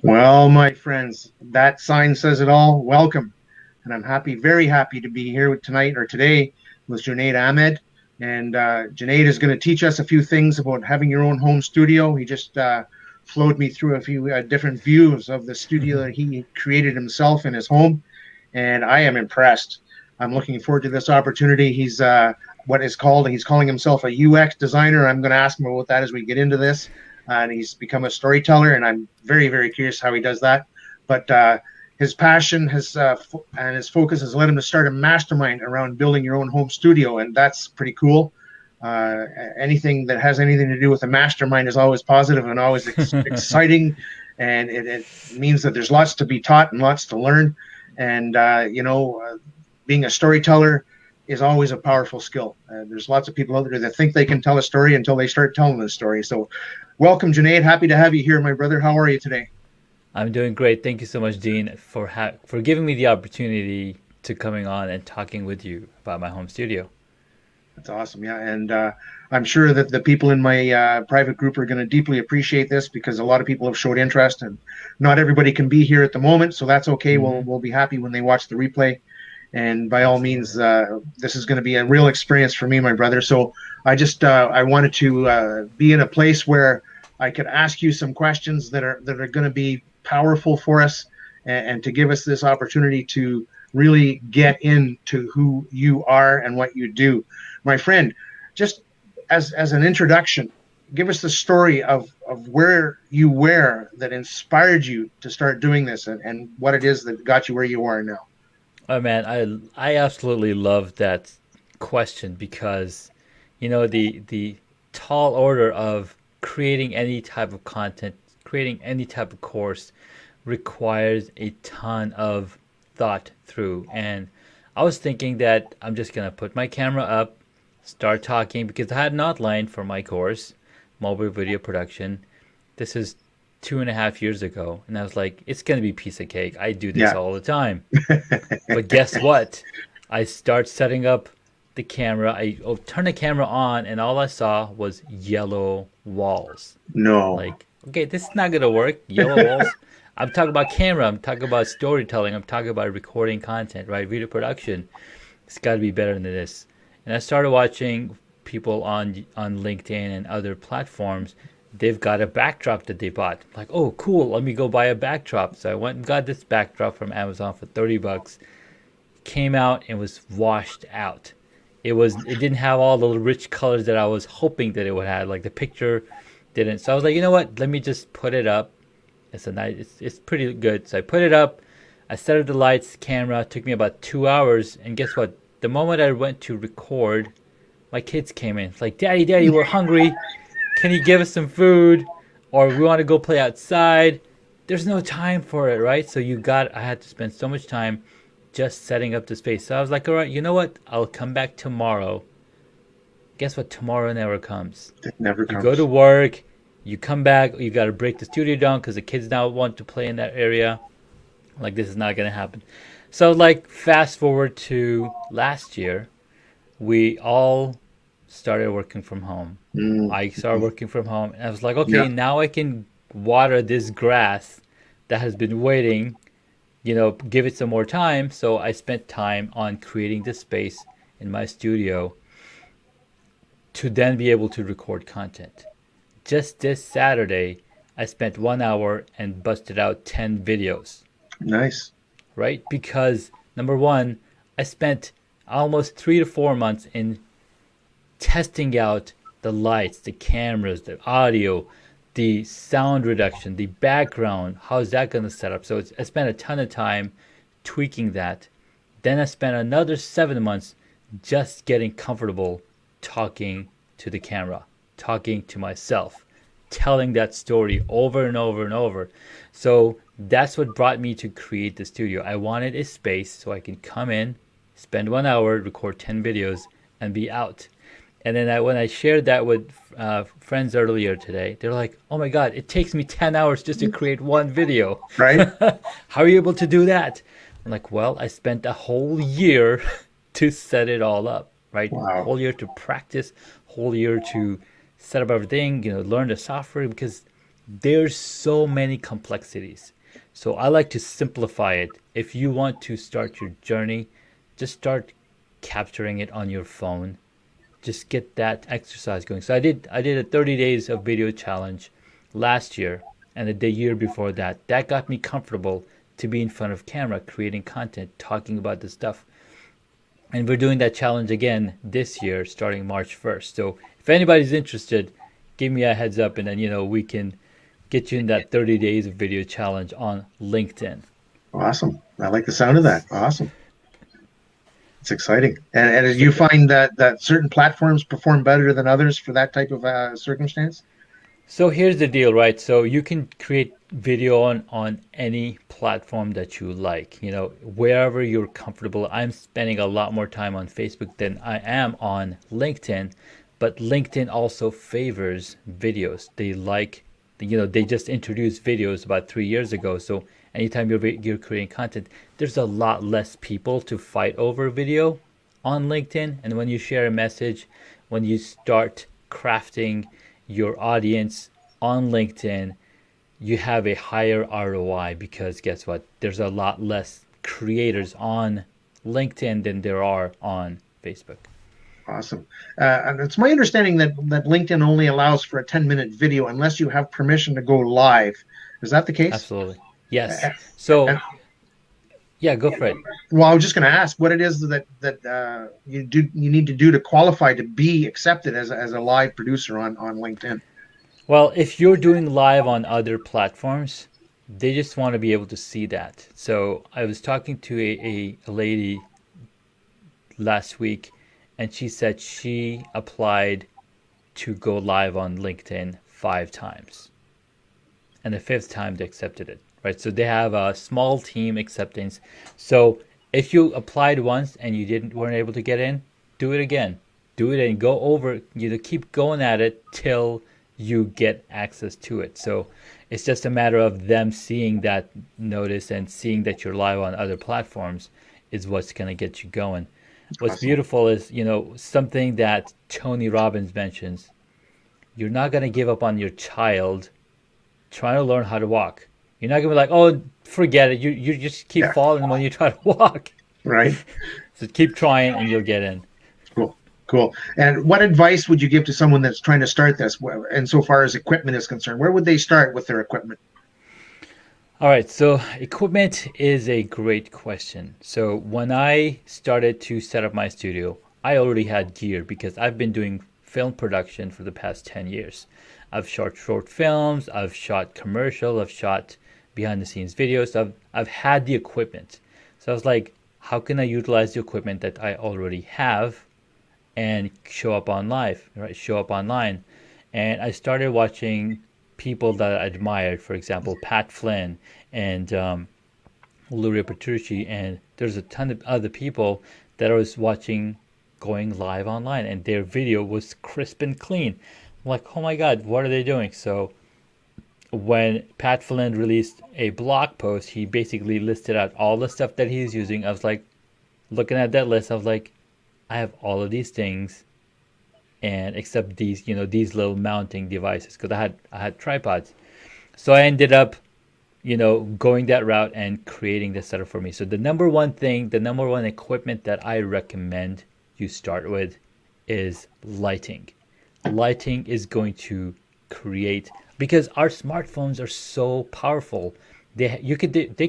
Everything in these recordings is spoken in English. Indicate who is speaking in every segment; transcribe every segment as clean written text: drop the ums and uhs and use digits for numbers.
Speaker 1: Well, my friends, that sign says it all. Welcome. And I'm happy, very happy to be here tonight or today with Junaid Ahmed. And Junaid is going to teach us a few things about having your own home studio. He just flowed me through a few different views of the studio that he created himself in his home. And I am impressed. I'm looking forward to this opportunity. He's calling himself a UX designer. I'm going to ask him about that as we get into this. And he's become a storyteller, and I'm very, very curious how he does that. But his passion and his focus has led him to start a mastermind around building your own home studio, and that's pretty cool. Anything that has anything to do with a mastermind is always positive and always exciting, and it means that there's lots to be taught and lots to learn. And being a storyteller is always a powerful skill. There's lots of people out there that think they can tell a story until they start telling the story. So welcome, Junaid. Happy to have you here, my brother. How are you today?
Speaker 2: I'm doing great. Thank you so much, Dean, for giving me the opportunity to coming on and talking with you about my home studio.
Speaker 1: That's awesome. Yeah. And I'm sure that the people in my private group are going to deeply appreciate this because a lot of people have showed interest and not everybody can be here at the moment. So that's okay. We'll be happy when they watch the replay. And by all means, this is going to be a real experience for me, my brother. So I wanted to be in a place where I could ask you some questions that are going to be powerful for us, and to give us this opportunity to really get into who you are and what you do, my friend. Just as an introduction, give us the story of where you were that inspired you to start doing this, and what it is that got you where you are now.
Speaker 2: Oh man, I absolutely love that question because the tall order of creating any type of content, creating any type of course requires a ton of thought through. And I was thinking that I'm just gonna put my camera up, start talking because I had an outline for my course, mobile video production. This is 2.5 years ago, and I was like, it's gonna be a piece of cake. I do this
Speaker 1: Yeah.
Speaker 2: all the time. But guess what? I start setting up the camera. I turn the camera on, and all I saw was yellow walls.
Speaker 1: No.
Speaker 2: Like, okay, this is not gonna work. Yellow walls. I'm talking about camera. I'm talking about storytelling. I'm talking about recording content, right? Video production. It's got to be better than this. And I started watching people on LinkedIn and other platforms. They've got a backdrop that they bought. Like, oh, cool. Let me go buy a backdrop. So I went and got this backdrop from Amazon for $30. Came out and was washed out. It didn't have all the rich colors that I was hoping that it would have. Like the picture didn't. So I was like, you know what? Let me just put it up. It's pretty good. So I put it up. I set up the lights, camera. It took me about 2 hours. And guess what? The moment I went to record, my kids came in. It's like, Daddy, we're hungry. Can you give us some food? Or we want to go play outside. There's no time for it, right? So I had to spend so much time just setting up the space. So I was like, all right, you know what? I'll come back tomorrow. Guess what? Tomorrow never comes.
Speaker 1: It never
Speaker 2: You go
Speaker 1: comes.
Speaker 2: to work, you come back, you got to break the studio down because the kids now want to play in that area. Like, this is not going to happen. So, like, fast forward to last year, we all started working from home. I started working from home, and I was like,
Speaker 1: Yeah.
Speaker 2: okay, now I can water this grass that has been waiting, give it some more time. So I spent time on creating this space in my studio to then be able to record content. Just this Saturday, I spent 1 hour and busted out 10 videos,
Speaker 1: Nice.
Speaker 2: right? Because number one, I spent almost 3 to 4 months in testing out the lights, the cameras, the audio, the sound reduction, the background. How is that going to set up? So I spent a ton of time tweaking that. Then I spent another 7 months just getting comfortable talking to the camera, talking to myself, telling that story over and over and over. So that's what brought me to create the studio. I wanted a space so I can come in, spend 1 hour, record 10 videos, and be out. And then when I shared that with friends earlier today, they're like, oh my God, it takes me 10 hours just to create one video.
Speaker 1: Right?
Speaker 2: How are you able to do that? I'm like, well, I spent a whole year to set it all up, right?
Speaker 1: Wow.
Speaker 2: Whole year to practice, whole year to set up everything, learn the software because there's so many complexities. So I like to simplify it. If you want to start your journey, just start capturing it on your phone. Just get that exercise going. So I did a 30 days of video challenge last year, and the year before that. That got me comfortable to be in front of camera, creating content, talking about this stuff. And we're doing that challenge again this year, starting March 1st. So if anybody's interested, give me a heads up, and then we can get you in that 30 days of video challenge on LinkedIn.
Speaker 1: Awesome. I like the sound of that. Awesome. It's exciting. And
Speaker 2: So
Speaker 1: you find that certain platforms perform better than others for that type of circumstance?
Speaker 2: So here's the deal, right? So you can create video on any platform that you like, wherever you're comfortable. I'm spending a lot more time on Facebook than I am on LinkedIn, but LinkedIn also favors videos. They like, they just introduced videos about 3 years ago. So anytime you're creating content, there's a lot less people to fight over video on LinkedIn. And when you share a message, when you start crafting your audience on LinkedIn, you have a higher ROI, because guess what? There's a lot less creators on LinkedIn than there are on Facebook.
Speaker 1: Awesome. And it's my understanding that LinkedIn only allows for a 10-minute video unless you have permission to go live. Is that the case?
Speaker 2: Absolutely. Yes.
Speaker 1: Uh,
Speaker 2: So,
Speaker 1: And
Speaker 2: yeah, go for it.
Speaker 1: well, I was just going to ask what it is that you need to do to qualify to be accepted as a live producer on LinkedIn.
Speaker 2: Well, if you're doing live on other platforms, they just want to be able to see that. So, I was talking to a lady last week, and she said she applied to go live on LinkedIn 5 times, and the fifth time they accepted it. Right, so they have a small team acceptance. So if you applied once and you weren't able to get in, do it again. Do it and go over. Keep going at it till you get access to it. So it's just a matter of them seeing that notice and seeing that you're live on other platforms is what's going to get you going. What's
Speaker 1: Awesome.
Speaker 2: beautiful is, something that Tony Robbins mentions. You're not going to give up on your child trying to learn how to walk. You're not going to be like, oh, forget it. You just keep
Speaker 1: Yeah.
Speaker 2: falling when you try to walk.
Speaker 1: Right.
Speaker 2: So keep trying and you'll get in.
Speaker 1: Cool. Cool. And what advice would you give to someone that's trying to start this? And so far as equipment is concerned, where would they start with their equipment?
Speaker 2: All right, so equipment is a great question. So when I started to set up my studio, I already had gear because I've been doing film production for the past 10 years. I've shot short films, I've shot commercial, I've shot behind the scenes videos. I've had the equipment. So I was like, how can I utilize the equipment that I already have and show up on live, right? Show up online. And I started watching people that I admired, for example, Pat Flynn and Luria Petrucci, and there's a ton of other people that I was watching going live online, and their video was crisp and clean. I'm like, oh my God, what are they doing? So when Pat Flynn released a blog post, he basically listed out all the stuff that he's using. I was like, looking at that list, I was like, I have all of these things, and except these, these little mounting devices, because I had tripods. So I ended up, going that route and creating the setup for me. So the number one thing, the number one equipment that I recommend you start with is lighting. Lighting is going to create, because our smartphones are so powerful. They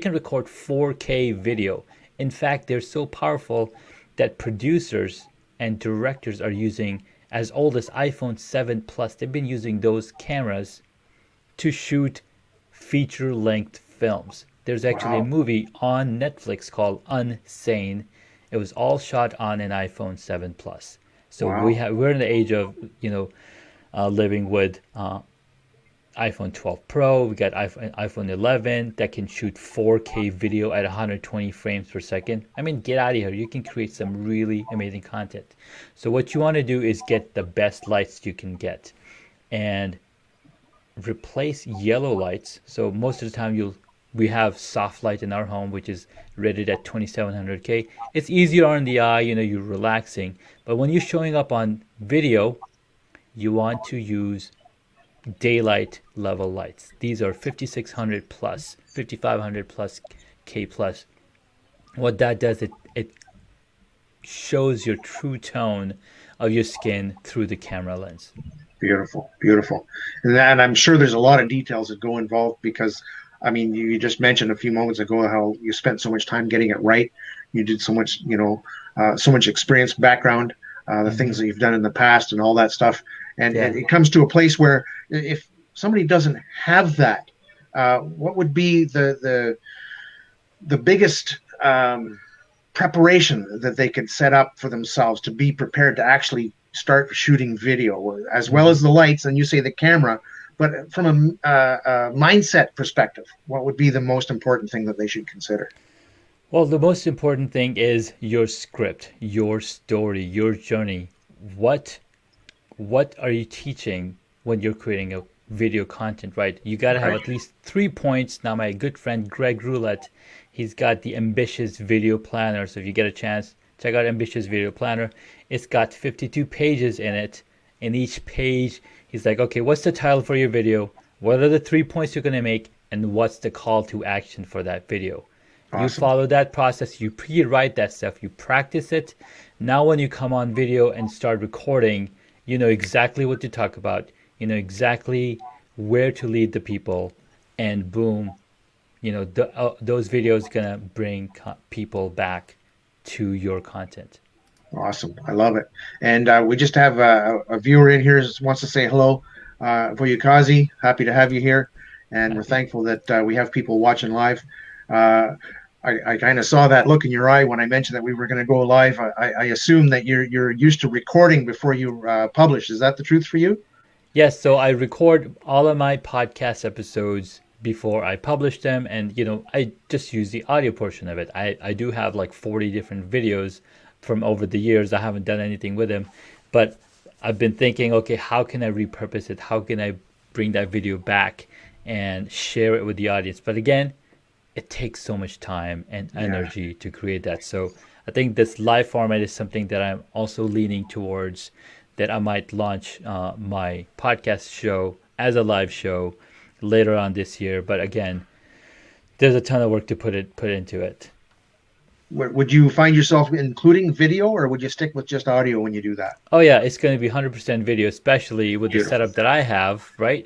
Speaker 2: can record 4K video. In fact, they're so powerful that producers and directors are using, as old as iPhone 7 Plus, they've been using those cameras to shoot feature-length films. There's actually a
Speaker 1: Wow.
Speaker 2: movie on Netflix called Unsane. It was all shot on an iPhone 7 Plus. So
Speaker 1: Wow.
Speaker 2: we're in the age of living with iPhone 12 Pro. We got iPhone 11 that can shoot 4K video at 120 frames per second. I mean, get out of here. You can create some really amazing content. So what you want to do is get the best lights you can get, and replace yellow lights. So most of the time we have soft light in our home, which is rated at 2700K. It's easier on the eye, you're relaxing. But when you're showing up on video, you want to use daylight level lights. These are 5600 plus, 5500 plus, K plus. What that does, it shows your true tone of your skin through the camera lens.
Speaker 1: Beautiful, beautiful. And I'm sure there's a lot of details that go involved because, I mean, you just mentioned a few moments ago how you spent so much time getting it right. You did so much, so much experience, background, the things that you've done in the past and all that stuff. And
Speaker 2: Yeah.
Speaker 1: it comes to a place where if somebody doesn't have that, what would be the biggest preparation that they could set up for themselves to be prepared to actually start shooting video, as well as the lights, and you say the camera, but from a mindset perspective, what would be the most important thing that they should consider?
Speaker 2: Well, the most important thing is your script, your story, your journey. What are you teaching when you're creating a video content, right? You got to have at least 3 points. Now, my good friend Greg Roulette, he's got the Ambitious Video Planner. So if you get a chance, check out Ambitious Video Planner. It's got 52 pages in it. In each page, he's like, okay, what's the title for your video? What are the 3 points you're going to make? And what's the call to action for that video? Awesome. You follow that process, you pre-write that stuff, you practice it. Now when you come on video and start recording, you know exactly what to talk about. You know exactly where to lead the people. And boom, those videos going to bring people back to your content.
Speaker 1: Awesome. I love it. And we just have a viewer in here who wants to say hello. 𝐏𝐲 𝐏𝐿𝐲, happy to have you here. And we're thankful that we have people watching live. I kind of saw that look in your eye when I mentioned that we were going to go live. I assume that you're used to recording before you publish. Is that the truth for you?
Speaker 2: Yes. So I record all of my podcast episodes before I publish them. And, I just use the audio portion of it. I do have like 40 different videos from over the years. I haven't done anything with them, but I've been thinking, okay, how can I repurpose it? How can I bring that video back and share it with the audience? But again, it takes so much time and energy to create that. So I think this live format is something that I'm also leaning towards, that I might launch my podcast show as a live show later on this year. But again, there's a ton of work to put into it.
Speaker 1: Would you find yourself including video, or would you stick with just audio when you do that?
Speaker 2: Oh yeah, it's going to be 100% video, especially with the setup that I have, right?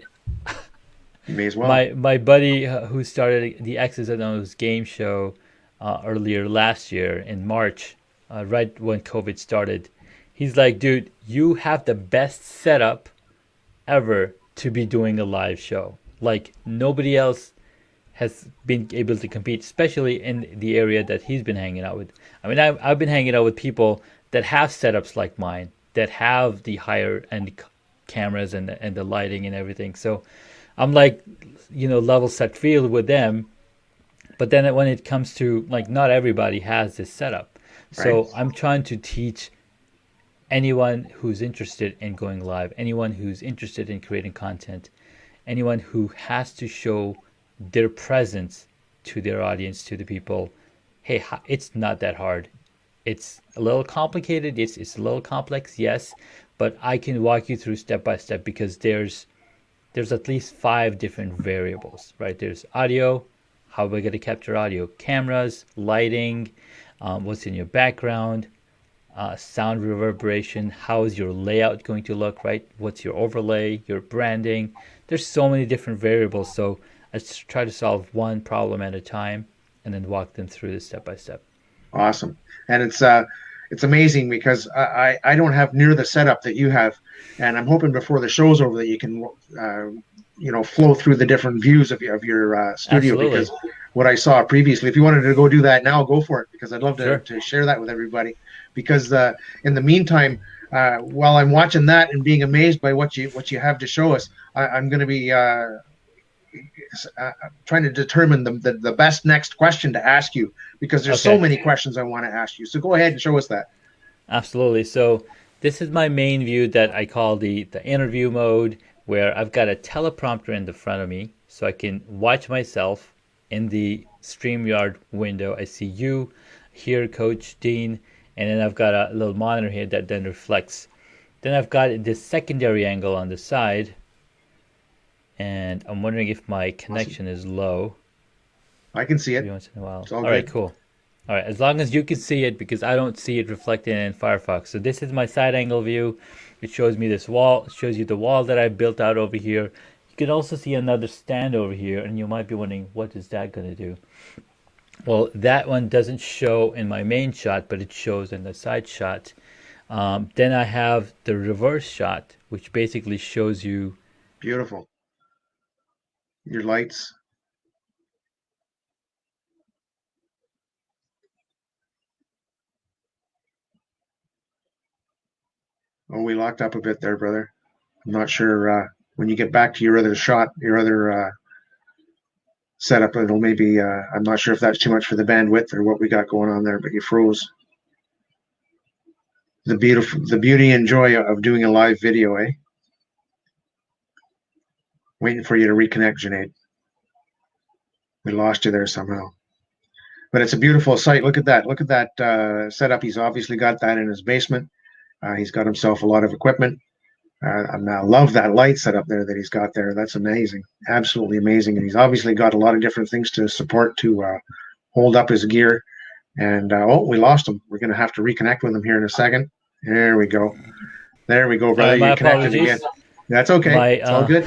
Speaker 1: You may as well.
Speaker 2: My buddy who started the 𝐌𝐲 game show earlier last year in March, right when COVID started, he's like, dude, you have the best setup ever to be doing a live show. Like nobody else has been able to compete, especially in the area that he's been hanging out with. I mean, I've been hanging out with people that have setups like mine, that have the higher end cameras and the lighting and everything. So I'm like, level set field with them. But then when it comes to, like, not everybody has this setup. So I'm trying to teach anyone who's interested in going live, anyone who's interested in creating content, anyone who has to show their presence to their audience, to the people. Hey, it's not that hard. It's a little complicated. It's a little complex, yes, but I can walk you through step by step, because there's at least 5 different variables, right? There's audio, how we're going to capture audio, cameras, lighting, what's in your background, sound reverberation, how is your layout going to look, right? What's your overlay, your branding? There's so many different variables. So I just try to solve one problem at a time and then walk them through this step by step.
Speaker 1: Awesome. And it's amazing because I don't have near the setup that you have, and I'm hoping before the show's over that you can flow through the different views of your studio.
Speaker 2: Absolutely.
Speaker 1: Because what I saw previously, if you wanted to go do that now, go for it, because I'd love to share that with everybody. Because in the meantime, while I'm watching that and being amazed by what you have to show us, I'm going to be trying to determine the best next question to ask you, because there's so many questions I want to ask you. So go ahead and show us that.
Speaker 2: Absolutely. So this is my main view that I call the interview mode, where I've got a teleprompter in the front of me so I can watch myself in the StreamYard window. I see you here, Coach Dean, and then I've got a little monitor here that then reflects. Then I've got this secondary angle on the side and I'm wondering if my connection is low.
Speaker 1: I can see it.
Speaker 2: Every once in a while.
Speaker 1: It's all
Speaker 2: All right,
Speaker 1: good.
Speaker 2: cool. All right, as long as you can see it, because I don't see it reflected in Firefox. So this is my side angle view. It shows me this wall. It shows you the wall that I built out over here. You can also see another stand over here, and you might be wondering, what is that going to do? Well, that one doesn't show in my main shot, but it shows in the side shot. Then I have the reverse shot, which basically shows you.
Speaker 1: Beautiful. Your lights. Oh, we locked up a bit there, brother. I'm not sure when you get back to your other shot, your other setup, it'll maybe, I'm not sure if that's too much for the bandwidth or what we got going on there, but you froze. The beauty and joy of doing a live video, eh? Waiting for you to reconnect, Junaid. We lost you there somehow. But it's a beautiful site. Look at that. Look at that setup. He's obviously got that in his basement. He's got himself a lot of equipment. I love that light setup there that he's got there. That's amazing. Absolutely amazing. And he's obviously got a lot of different things to support to hold up his gear. And oh, we lost him. We're going to have to reconnect with him here in a second. There we go. There we go, brother.
Speaker 2: My
Speaker 1: You connected
Speaker 2: apologies.
Speaker 1: again. That's okay. It's all good.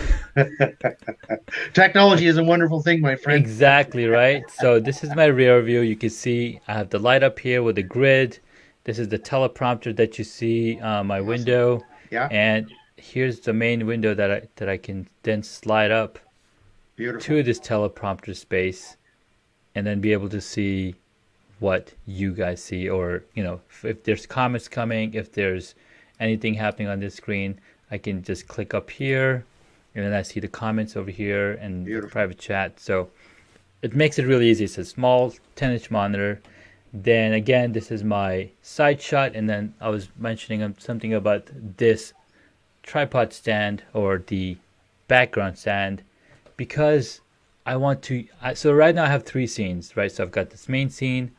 Speaker 1: Technology is a wonderful thing, my friend.
Speaker 2: Exactly right. So this is my rear view. You can see I have the light up here with the grid. This is the teleprompter that you see my window.
Speaker 1: Yeah.
Speaker 2: And here's the main window that I can then slide up to this teleprompter space, and then be able to see what you guys see, or if there's comments coming, if there's anything happening on this screen, I can just click up here, and then I see the comments over here and the private chat. So it makes it really easy. It's a small 10-inch monitor. Then again, this is my side shot, and then I was mentioning something about this tripod stand or the background stand, because I want to. So right now I have 3 scenes, right? So I've got this main scene,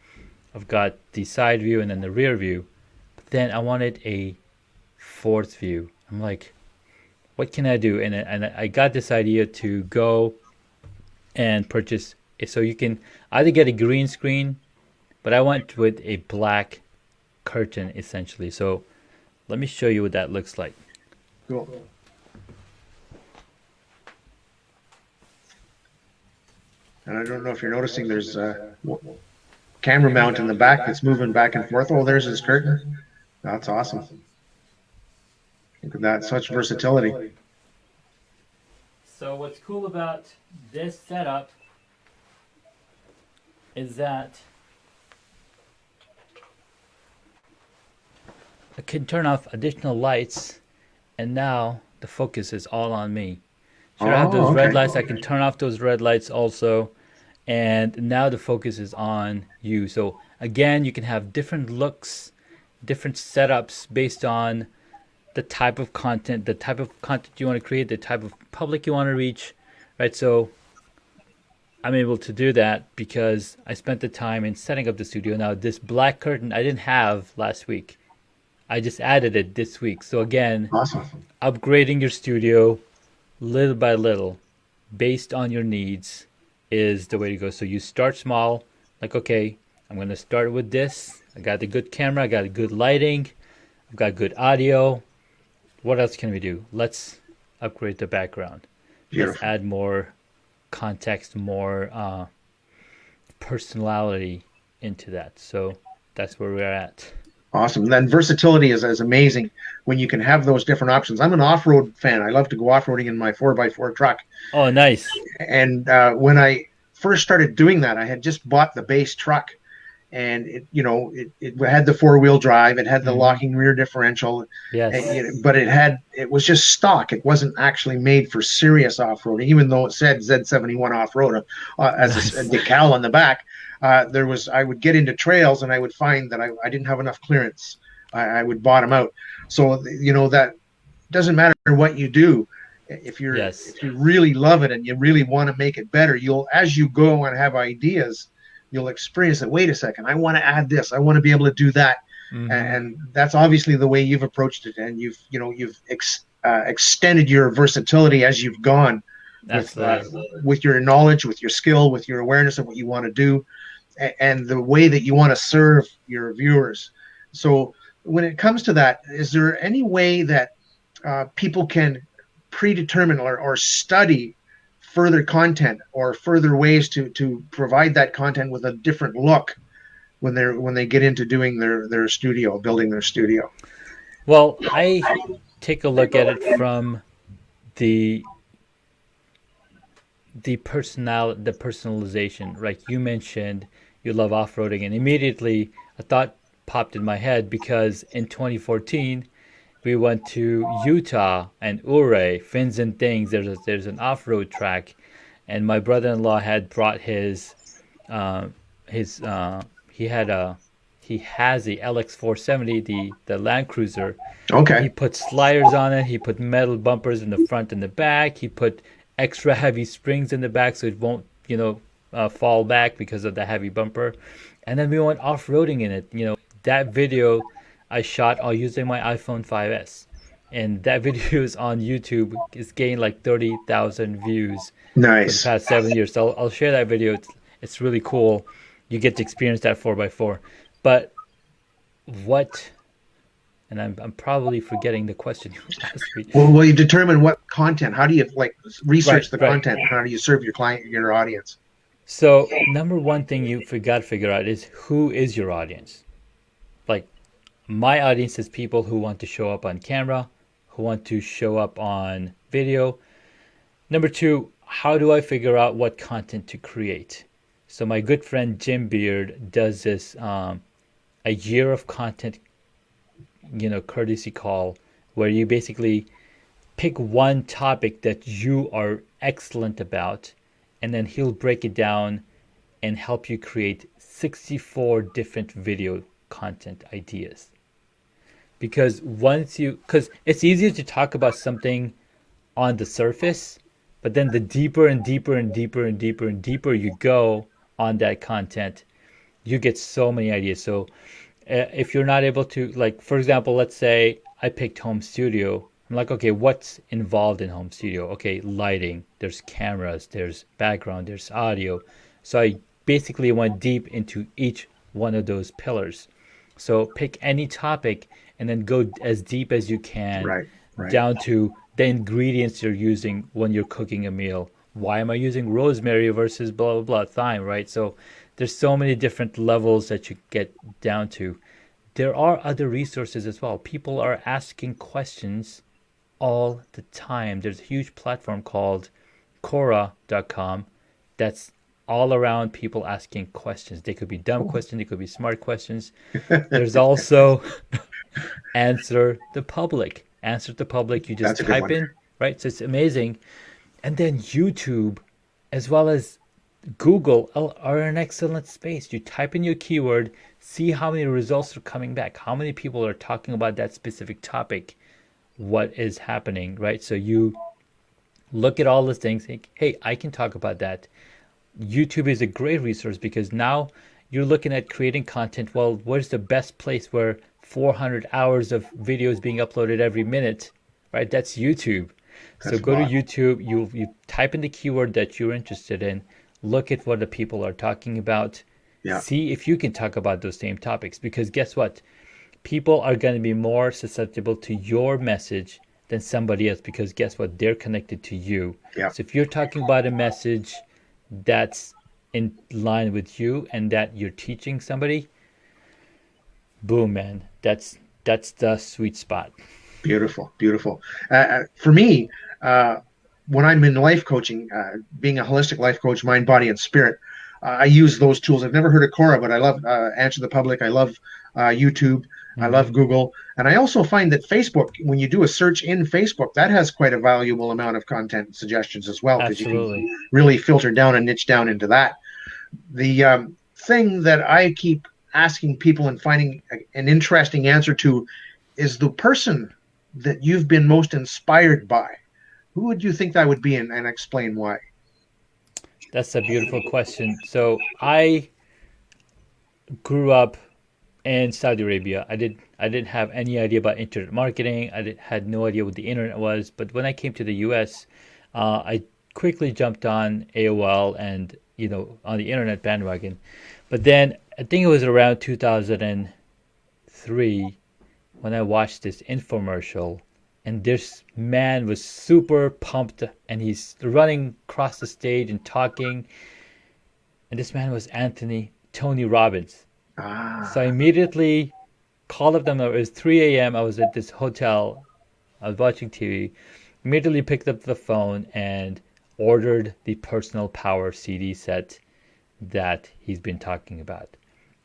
Speaker 2: I've got the side view, and then the rear view. But then I wanted a 4th view. I'm like, what can I do? And I got this idea to go and purchase. So you can either get a green screen, but I went with a black curtain essentially. So let me show you what that looks like.
Speaker 1: Cool. And I don't know if you're noticing, there's a camera mount in the back that's moving back and forth. Oh, there's his curtain. That's awesome. Look at that, such versatility.
Speaker 2: So what's cool about this setup is that I can turn off additional lights, and now the focus is all on me. Should I have those red lights, I can turn off those red lights also, and now the focus is on you. So again, you can have different looks, different setups based on the type of content you want to create, the type of public you want to reach, right? So I'm able to do that because I spent the time in setting up the studio. Now this black curtain I didn't have last week. I just added it this week. So again,
Speaker 1: awesome.
Speaker 2: Upgrading your studio little by little based on your needs is the way to go. So you start small, like, okay, I'm going to start with this. I got the good camera, I got good lighting, I've got good audio. What else can we do? Let's upgrade the background.
Speaker 1: Beautiful.
Speaker 2: Let's add more context, more personality into that. So that's where we're at.
Speaker 1: Awesome. Then versatility is amazing when you can have those different options. I'm an off-road fan. I love to go off-roading in my 4x4 truck.
Speaker 2: Oh, nice.
Speaker 1: And when I first started doing that, I had just bought the base truck, and it had the 4-wheel drive. It had the locking rear differential.
Speaker 2: Yes.
Speaker 1: But it was just stock. It wasn't actually made for serious off-roading, even though it said Z71 off-road as a decal on the back. I would get into trails and I would find that I didn't have enough clearance. I would bottom out. So, that doesn't matter what you do. If you really love it and you really want to make it better, as you go and have ideas, you'll experience it. Wait a second, I want to add this. I want to be able to do that. And that's obviously the way you've approached it. And you've extended your versatility as you've gone
Speaker 2: Absolutely.
Speaker 1: with your knowledge, with your skill, with your awareness of what you want to do, and the way that you want to serve your viewers. So when it comes to that, is there any way that people can predetermine or study further content or further ways to provide that content with a different look when they get into doing their studio, building their studio?
Speaker 2: Well, I take a look at it from the the personalization. Right? You mentioned you love off-roading, and immediately a thought popped in my head because in 2014 we went to Utah and Ouray, Fins and Things. There's an off-road track, and my brother-in-law had brought uh, his he had a he has the LX470, the Land Cruiser.
Speaker 1: Okay.
Speaker 2: He put sliders on it. He put metal bumpers in the front and the back. He put extra heavy springs in the back so it won't fall back because of the heavy bumper. And then we went off-roading in it. That video I shot all using my iPhone 5S. And that video is on YouTube. It's gained like 30,000 views for the
Speaker 1: Nice.
Speaker 2: past 7 years. So I'll share that video. It's really cool. You get to experience that 4x4. But what, and I'm probably forgetting the question you asked me.
Speaker 1: Well, you determine what content. How do you like research
Speaker 2: Right,
Speaker 1: the
Speaker 2: right.
Speaker 1: content? How do you serve your client, your audience?
Speaker 2: So, number one thing you forgot to figure out is who is your audience? Like, my audience is people who want to show up on camera, who want to show up on video. Number two, how do I figure out what content to create? So, my good friend Jim Beard does this a year of content, courtesy call, where you basically pick one topic that you are excellent about, and then he'll break it down and help you create 64 different video content ideas. Because it's easier to talk about something on the surface, but then the deeper and deeper and deeper and deeper and deeper you go on that content, you get so many ideas. So if you're not able to, like, for example, let's say I picked home studio. I'm like, okay, what's involved in home studio? Okay, lighting, there's cameras, there's background, there's audio. So I basically went deep into each one of those pillars. So pick any topic and then go as deep as you can
Speaker 1: Right. Right.
Speaker 2: down to the ingredients you're using when you're cooking a meal. Why am I using rosemary versus blah blah blah thyme, right? So there's so many different levels that you get down to. There are other resources as well. People are asking questions all the time. There's a huge platform called Quora.com that's all around people asking questions. They could be dumb questions, they could be smart questions. There's also Answer the Public. Answer the Public, you just
Speaker 1: That's a good
Speaker 2: type
Speaker 1: one.
Speaker 2: in, right? So it's amazing. And then YouTube, as well as Google, are an excellent space. You type in your keyword, see how many results are coming back, how many people are talking about that specific topic, what is happening, right? So you look at all those things, think, hey, I can talk about that. YouTube is a great resource because now you're looking at creating content. Well, where's the best place where 400 hours of videos being uploaded every minute, right? That's YouTube. So
Speaker 1: That's a
Speaker 2: go to
Speaker 1: lot.
Speaker 2: YouTube, you type in the keyword that you're interested in, look at what the people are talking about,
Speaker 1: Yeah.
Speaker 2: see if you can talk about those same topics. Because guess what? People are going to be more susceptible to your message than somebody else because guess what? They're connected to you.
Speaker 1: Yeah.
Speaker 2: So if you're talking about a message that's in line with you and that you're teaching somebody, boom, man, that's the sweet spot.
Speaker 1: Beautiful. Beautiful. For me, when I'm in life coaching, being a holistic life coach, mind, body, and spirit, I use those tools. I've never heard of Quora, but I love Answer the Public. I love YouTube. I
Speaker 2: Hmm.
Speaker 1: love Google. And I also find that Facebook, when you do a search in Facebook, that has quite a valuable amount of content suggestions as well, because you can
Speaker 2: Absolutely.
Speaker 1: really filter down and niche down into that. The thing that I keep asking people and finding an interesting answer to is the person that you've been most inspired by. Who would you think that would be, and explain why?
Speaker 2: That's a beautiful question. So I grew up in Saudi Arabia. I didn't have any idea about internet marketing. Had no idea what the internet was. But when I came to the U.S., I quickly jumped on AOL and, on the internet bandwagon. But then I think it was around 2003 when I watched this infomercial, and this man was super pumped, and he's running across the stage and talking, and this man was Tony Robbins. So I
Speaker 1: Ah,
Speaker 2: immediately called up them. It was 3 a.m. I was at this hotel. I was watching TV. Immediately picked up the phone and ordered the Personal Power CD set that he's been talking about.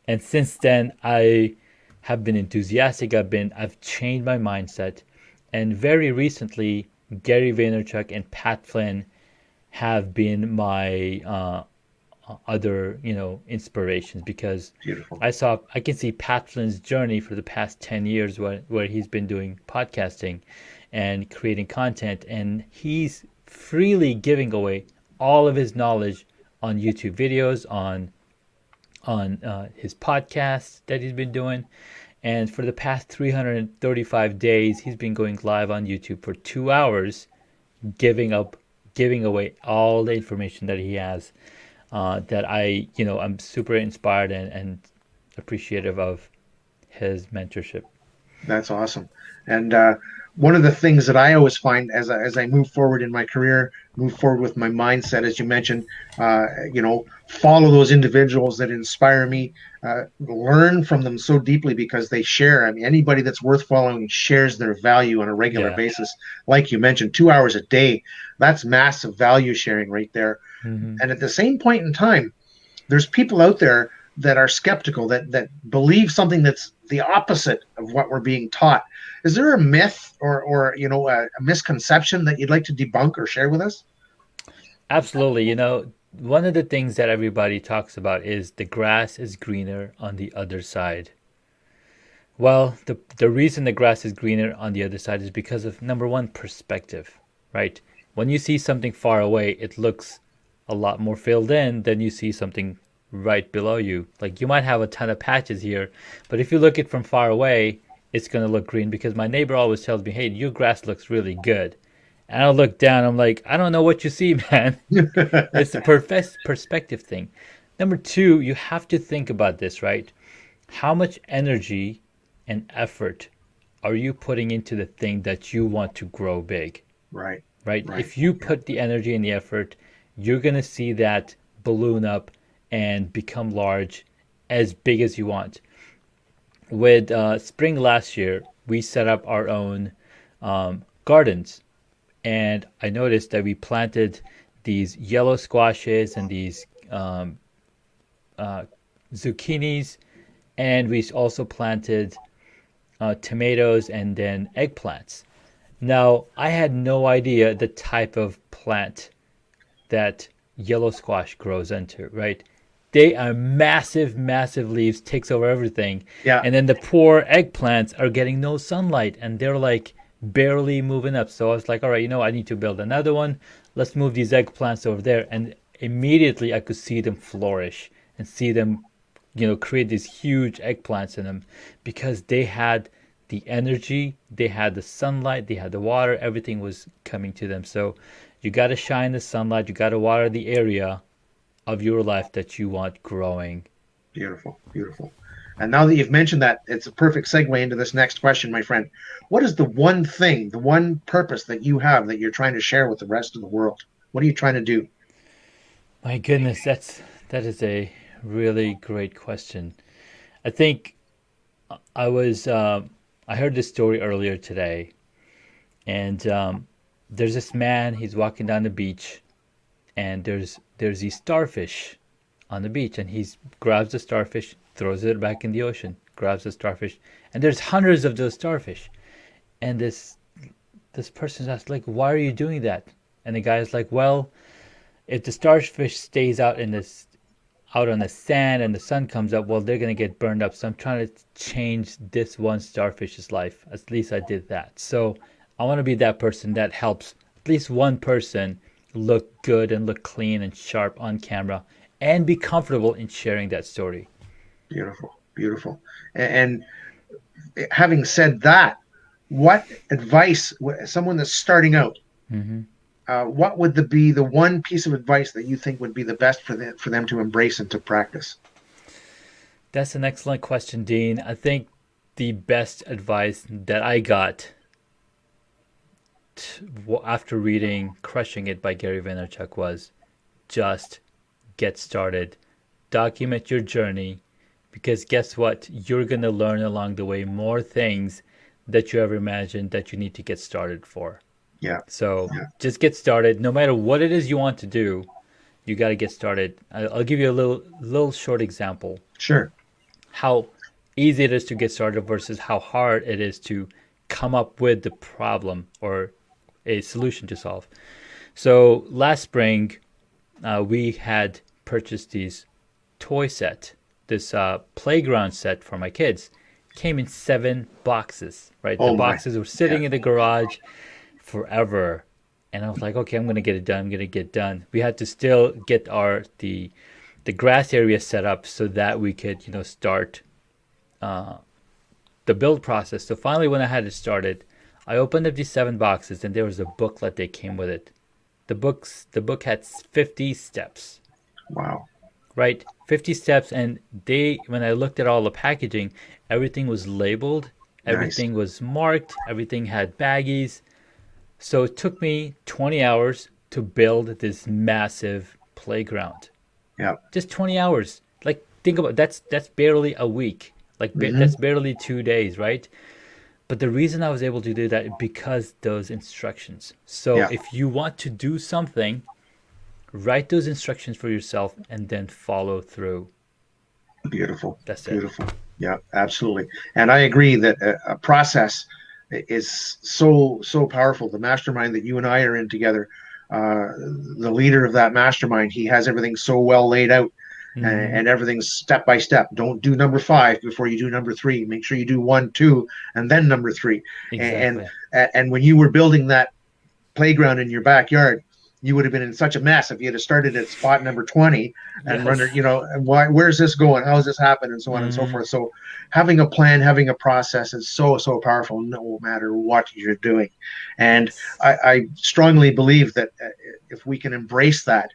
Speaker 2: And since then, I have been enthusiastic. I've changed my mindset. And very recently, Gary Vaynerchuk and Pat Flynn have been my other, inspirations, because
Speaker 1: beautiful.
Speaker 2: I can see Pat Flynn's journey for the past 10 years where he's been doing podcasting and creating content, and he's freely giving away all of his knowledge on YouTube videos, on his podcast that he's been doing. And for the past 335 days, he's been going live on YouTube for 2 hours, giving away all the information that he has. That I'm super inspired and appreciative of his mentorship.
Speaker 1: That's awesome. And one of the things that I always find as I move forward in my career, move forward with my mindset, as you mentioned, follow those individuals that inspire me, learn from them so deeply because they share. I mean, anybody that's worth following shares their value on a regular
Speaker 2: Yeah.
Speaker 1: basis. Like you mentioned, 2 hours a day, that's massive value sharing right there.
Speaker 2: Hmm.
Speaker 1: And at the same point in time, there's people out there that are skeptical, that believe something that's the opposite of what we're being taught. Is there a myth or a misconception that you'd like to debunk or share with us?
Speaker 2: Absolutely. One of the things that everybody talks about is the grass is greener on the other side. Well, the reason the grass is greener on the other side is because of, number one, perspective, right? When you see something far away, it looks a lot more filled in than you see something right below you. Like, you might have a ton of patches here, but if you look it from far away, it's going to look green, because my neighbor always tells me, "Hey, your grass looks really good." And I'll look down, I'm like, "I don't know what you see, man." It's the perspective thing. Number two, you have to think about this, right? How much energy and effort are you putting into the thing that you want to grow big,
Speaker 1: Right,
Speaker 2: right?
Speaker 1: right.
Speaker 2: If you
Speaker 1: Yeah,
Speaker 2: put the energy and the effort, you're going to see that balloon up and become large, as big as you want. With spring last year, we set up our own gardens, and I noticed that we planted these yellow squashes and these uh, zucchinis, and we also planted tomatoes and then eggplants. Now, I had no idea the type of plant that yellow squash grows into, right? They are massive, massive leaves, takes over everything.
Speaker 1: yeah.
Speaker 2: And then the poor eggplants are getting no sunlight, and they're like barely moving up. So I was like, all right, I need to build another one. Let's move these eggplants over there. And immediately I could see them flourish and see them, create these huge eggplants in them, because they had the energy, they had the sunlight, they had the water, everything was coming to them. So you got to shine the sunlight, you got to water the area of your life that you want growing.
Speaker 1: Beautiful, beautiful. And now that you've mentioned that, it's a perfect segue into this next question, my friend. What is the one thing, the one purpose that you have that you're trying to share with the rest of the world? What are you trying to do?
Speaker 2: My goodness, that is a really great question. I think I was I heard this story earlier today, and there's this man. He's walking down the beach, and there's these starfish on the beach, and he grabs the starfish, throws it back in the ocean, grabs the starfish, and there's hundreds of those starfish. And this person's asked, like, "Why are you doing that?" And the guy's like, "Well, if the starfish stays out on the sand and the sun comes up, well, they're gonna get burned up. So I'm trying to change this one starfish's life. At least I did that. So I want to be that person that helps at least one person look good and look clean and sharp on camera, and be comfortable in sharing that story."
Speaker 1: Beautiful, beautiful. And having said that, what advice, someone that's starting out,
Speaker 2: Hmm.
Speaker 1: what would be the one piece of advice that you think would be the best for them to embrace and to practice?
Speaker 2: That's an excellent question, Dean. I think the best advice that I got after reading Crushing It by Gary Vaynerchuk was just get started. Document your journey, because guess what? You're going to learn along the way more things that you ever imagined that you need to get started for.
Speaker 1: Yeah.
Speaker 2: So just get started. No matter what it is you want to do, you got to get started. I'll give you a little short example.
Speaker 1: Sure.
Speaker 2: How easy it is to get started versus how hard it is to come up with the problem or a solution to solve. So last spring, we had purchased these toy set, this playground set for my kids. Came in 7 boxes, right? The boxes were sitting in the garage forever. And I was like, okay, I'm going to get it done. I'm going to get done. We had to still get the grass area set up so that we could, start the build process. So finally, when I had it started, I opened up these 7 boxes, and there was a booklet that came with it. The book had 50 steps.
Speaker 1: Wow.
Speaker 2: Right? 50 steps. And when I looked at all the packaging, everything was labeled. Everything was marked. Everything had baggies. So it took me 20 hours to build this massive playground.
Speaker 1: Yeah.
Speaker 2: Just 20 hours. Like, think about that's barely a week. Like, that's barely 2 days, right? But the reason I was able to do that is because those instructions. So if you want to do something, write those instructions for yourself and then follow through.
Speaker 1: Beautiful.
Speaker 2: That's it.
Speaker 1: Beautiful. Yeah, absolutely. And I agree that a process is so powerful. The mastermind that you and I are in together, the leader of that mastermind, he has everything so well laid out. And everything's step by step. Don't do number 5 before you do number 3. Make sure you do 1, 2, and then number 3. Exactly. And when you were building that playground in your backyard, you would have been in such a mess if you had started at spot number 20 and wondered, where's this going? How does this happen? And so on and so forth. So having a plan, having a process is so powerful, no matter what you're doing. And I strongly believe that if we can embrace that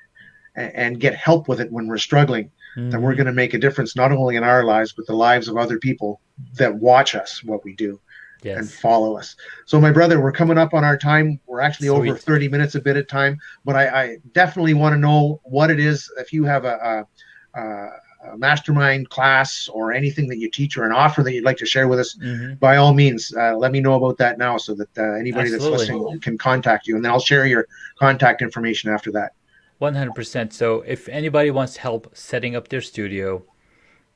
Speaker 1: and get help with it when we're struggling, then we're going to make a difference, not only in our lives, but the lives of other people that watch us, what we do, and follow us. So my brother, we're coming up on our time. We're actually over 30 minutes a bit at time, but I definitely want to know what it is. If you have a mastermind class or anything that you teach or an offer that you'd like to share with us, by all means, let me know about that now so that anybody that's listening can contact you. And then I'll share your contact information after that.
Speaker 2: 100%. So if anybody wants help setting up their studio,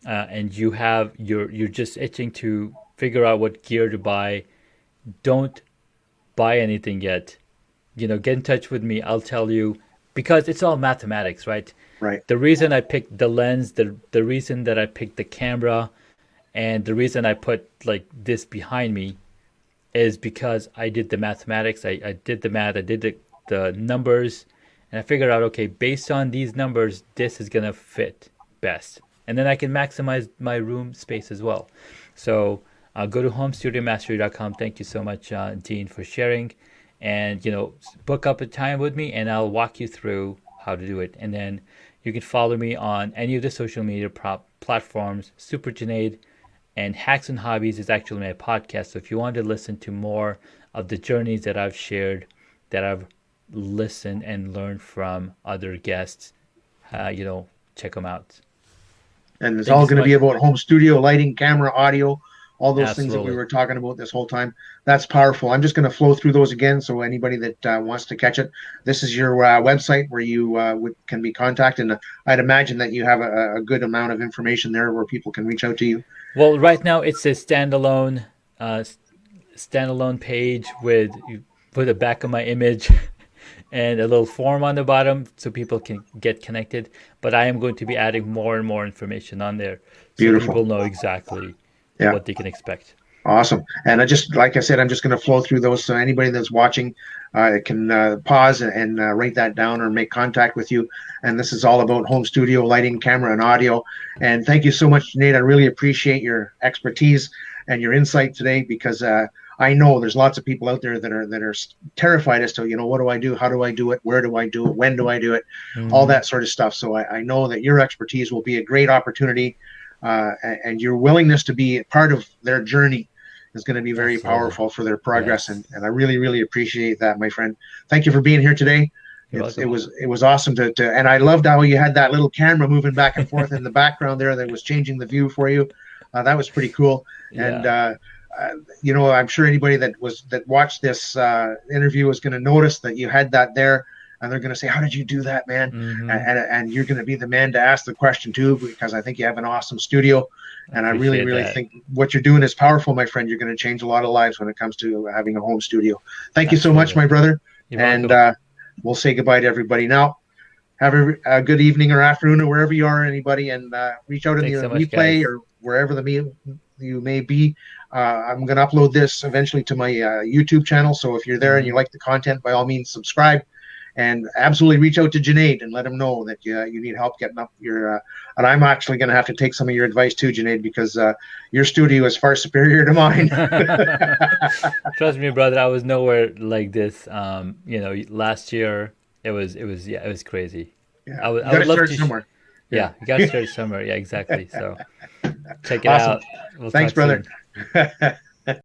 Speaker 2: and you're just itching to figure out what gear to buy, don't buy anything yet. Get in touch with me. I'll tell you, because it's all mathematics, right?
Speaker 1: Right.
Speaker 2: The reason I picked the lens, the reason that I picked the camera, and the reason I put like this behind me is because I did the mathematics. I did the math. I did the numbers. And I figured out, okay, based on these numbers, this is going to fit best. And then I can maximize my room space as well. So go to homestudiomastery.com. Thank you so much, Dean, for sharing. And, book up a time with me, and I'll walk you through how to do it. And then you can follow me on any of the social media platforms. Super Junaid and Hacks and Hobbies is actually my podcast. So if you want to listen to more of the journeys that I've shared, that I've listen and learn from other guests, check them out.
Speaker 1: And it's all going to be about home studio, lighting, camera, audio, all those things that we were talking about this whole time. That's powerful. I'm just going to flow through those again. So anybody that wants to catch it, this is your website where you can be contacted. And I'd imagine that you have a good amount of information there where people can reach out to you.
Speaker 2: Well, right now it's a standalone page with the back of my image and a little form on the bottom so people can get connected. But I am going to be adding more and more information on there so people know exactly what they can expect.
Speaker 1: Awesome. And like I said, I'm just going to flow through those. So anybody that's watching can pause and write that down or make contact with you. And this is all about home studio, lighting, camera, and audio. And thank you so much, Junaid. I really appreciate your expertise and your insight today, because I know there's lots of people out there that are terrified as to, what do I do? How do I do it? Where do I do it? When do I do it? All
Speaker 2: Mm-hmm.
Speaker 1: that sort of stuff. So I know that your expertise will be a great opportunity, and your willingness to be part of their journey is going to be very
Speaker 2: Absolutely.
Speaker 1: powerful for their progress.
Speaker 2: Yes.
Speaker 1: And I really, really appreciate that, my friend. Thank you for being here today.
Speaker 2: You're
Speaker 1: It
Speaker 2: welcome.
Speaker 1: was awesome and I loved how you had that little camera moving back and forth in the background there that was changing the view for you. That was pretty cool. And
Speaker 2: Yeah.
Speaker 1: I'm sure anybody that watched this interview is going to notice that you had that there, and they're going to say, "How did you do that, man?"
Speaker 2: Mm-hmm.
Speaker 1: And you're going to be the man to ask the question too, because I think you have an awesome studio,
Speaker 2: I
Speaker 1: and I really,
Speaker 2: appreciate
Speaker 1: really
Speaker 2: that.
Speaker 1: think what you're doing is powerful, my friend. You're going to change a lot of lives when it comes to having a home studio. Thank you so much,
Speaker 2: Absolutely.
Speaker 1: my brother,
Speaker 2: You're
Speaker 1: and
Speaker 2: welcome.
Speaker 1: we'll say goodbye to everybody now. Have a good evening or afternoon or wherever you are, anybody, and reach out in the
Speaker 2: Thanks so much,
Speaker 1: replay
Speaker 2: guys.
Speaker 1: or wherever you may be. I'm going to upload this eventually to my YouTube channel. So if you're there and
Speaker 2: Mm-hmm.
Speaker 1: you like the content, by all means, subscribe and absolutely reach out to Junaid and let him know that you need help getting up your. And I'm actually going to have to take some of your advice too, Junaid, because your studio is far superior to mine.
Speaker 2: Trust me, brother, I was nowhere like this. Last year it was crazy.
Speaker 1: Yeah,
Speaker 2: I
Speaker 1: you got
Speaker 2: would
Speaker 1: to
Speaker 2: love
Speaker 1: start
Speaker 2: to.
Speaker 1: somewhere. Yeah,
Speaker 2: Yeah, you got to start somewhere. Yeah, exactly. So check it
Speaker 1: awesome.
Speaker 2: out. We'll
Speaker 1: Thanks,
Speaker 2: talk
Speaker 1: brother.
Speaker 2: soon.